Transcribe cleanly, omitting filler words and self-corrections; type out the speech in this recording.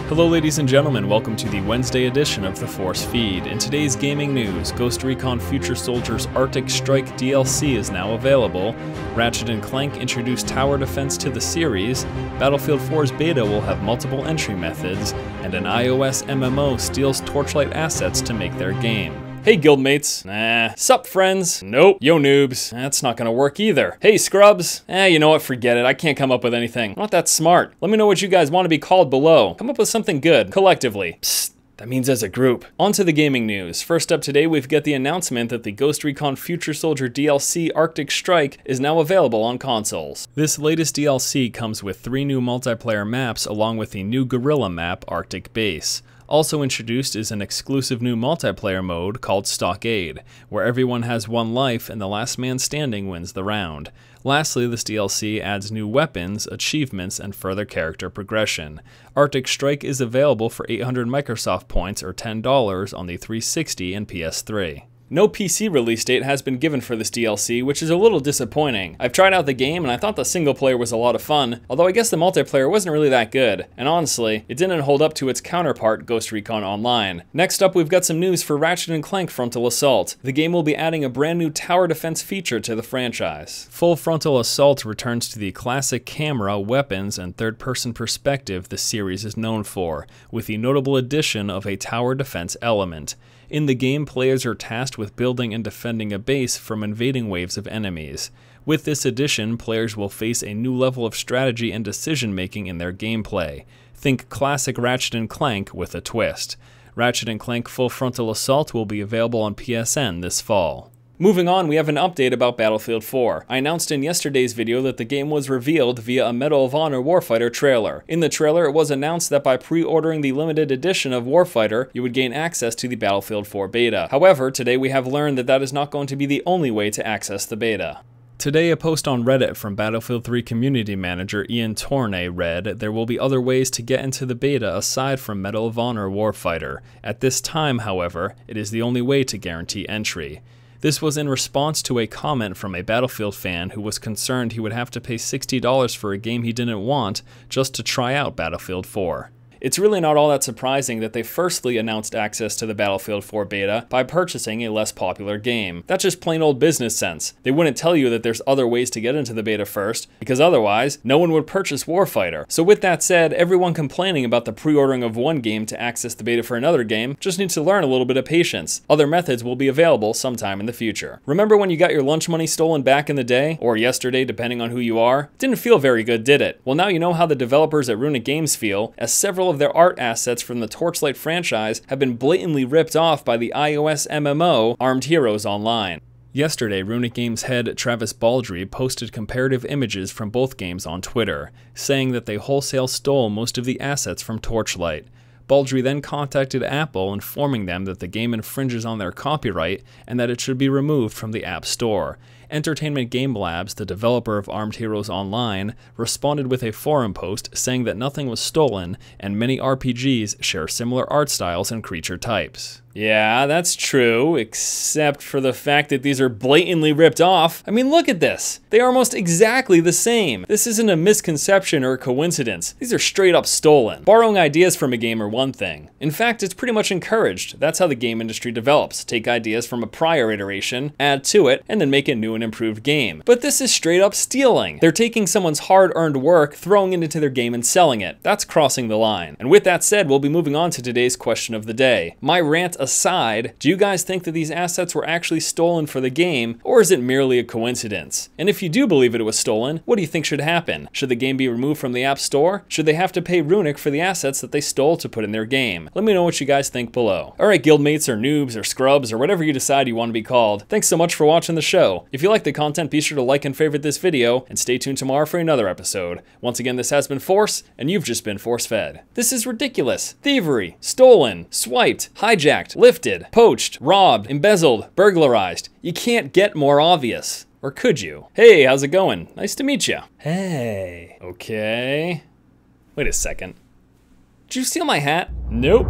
Hello ladies and gentlemen, welcome to the Wednesday edition of the Force Feed. In today's gaming news, Ghost Recon Future Soldiers Arctic Strike DLC is now available, Ratchet Clank introduced tower defense to the series, Battlefield 4's beta will have multiple entry methods, and an iOS MMO steals Torchlight assets to make their game. Hey guildmates. Nah. Sup friends? Nope. Yo noobs. That's not gonna work either. Hey scrubs. You know what, forget it. I can't come up with anything. I'm not that smart. Let me know what you guys want to be called below. Come up with something good, collectively. Psst. That means as a group. On to the gaming news. First up today, we've got the announcement that the Ghost Recon Future Soldier DLC Arctic Strike is now available on consoles. This latest DLC comes with 3 new multiplayer maps along with the new Guerrilla map, Arctic Base. Also introduced is an exclusive new multiplayer mode called Stockade, where everyone has 1 life and the last man standing wins the round. Lastly, this DLC adds new weapons, achievements, and further character progression. Arctic Strike is available for 800 Microsoft points or $10 on the 360 and PS3. No PC release date has been given for this DLC, which is a little disappointing. I've tried out the game and I thought the single player was a lot of fun, although I guess the multiplayer wasn't really that good, and honestly, it didn't hold up to its counterpart, Ghost Recon Online. Next up, we've got some news for Ratchet Clank Frontal Assault. The game will be adding a brand new tower defense feature to the franchise. Full Frontal Assault returns to the classic camera, weapons, and third-person perspective the series is known for, with the notable addition of a tower defense element. In the game, players are tasked with building and defending a base from invading waves of enemies. With this addition, players will face a new level of strategy and decision-making in their gameplay. Think classic Ratchet & Clank with a twist. Ratchet & Clank Full Frontal Assault will be available on PSN this fall. Moving on, we have an update about Battlefield 4. I announced in yesterday's video that the game was revealed via a Medal of Honor Warfighter trailer. In the trailer, it was announced that by pre-ordering the limited edition of Warfighter, you would gain access to the Battlefield 4 beta. However, today we have learned that that is not going to be the only way to access the beta. Today, a post on Reddit from Battlefield 3 community manager Ian Tornay read, "There will be other ways to get into the beta aside from Medal of Honor Warfighter. At this time, however, it is the only way to guarantee entry." This was in response to a comment from a Battlefield fan who was concerned he would have to pay $60 for a game he didn't want just to try out Battlefield 4. It's really not all that surprising that they firstly announced access to the Battlefield 4 beta by purchasing a less popular game. That's just plain old business sense. They wouldn't tell you that there's other ways to get into the beta first, because otherwise, no one would purchase Warfighter. So with that said, everyone complaining about the pre-ordering of one game to access the beta for another game just needs to learn a little bit of patience. Other methods will be available sometime in the future. Remember when you got your lunch money stolen back in the day, or yesterday depending on who you are? It didn't feel very good, did it? Well, now you know how the developers at Runic Games feel, as several of their art assets from the Torchlight franchise have been blatantly ripped off by the iOS MMO Armed Heroes Online. Yesterday, Runic Games head Travis Baldry posted comparative images from both games on Twitter, saying that they wholesale stole most of the assets from Torchlight. Baldry then contacted Apple, informing them that the game infringes on their copyright and that it should be removed from the App Store. Entertainment Game Labs, the developer of Armed Heroes Online, responded with a forum post saying that nothing was stolen and many RPGs share similar art styles and creature types. Yeah, that's true, except for the fact that these are blatantly ripped off. I mean, look at this. They are almost exactly the same. This isn't a misconception or a coincidence. These are straight up stolen. Borrowing ideas from a game are one thing. In fact, it's pretty much encouraged. That's how the game industry develops. Take ideas from a prior iteration, add to it, and then make a new and improved game. But this is straight up stealing. They're taking someone's hard-earned work, throwing it into their game and selling it. That's crossing the line. And with that said, we'll be moving on to today's question of the day. My rant aside, do you guys think that these assets were actually stolen for the game, or is it merely a coincidence? And if you do believe it was stolen, what do you think should happen? Should the game be removed from the App Store? Should they have to pay Runic for the assets that they stole to put in their game? Let me know what you guys think below. Alright guildmates or noobs or scrubs or whatever you decide you want to be called, thanks so much for watching the show. If you like the content, be sure to like and favorite this video, and stay tuned tomorrow for another episode. Once again, this has been Force, and you've just been force-fed. This is ridiculous. Thievery, stolen, swiped, hijacked, lifted, poached, robbed, embezzled, burglarized. You can't get more obvious. Or could you? Hey, how's it going? Nice to meet you. Hey. Okay. Wait a second. Did you steal my hat? Nope.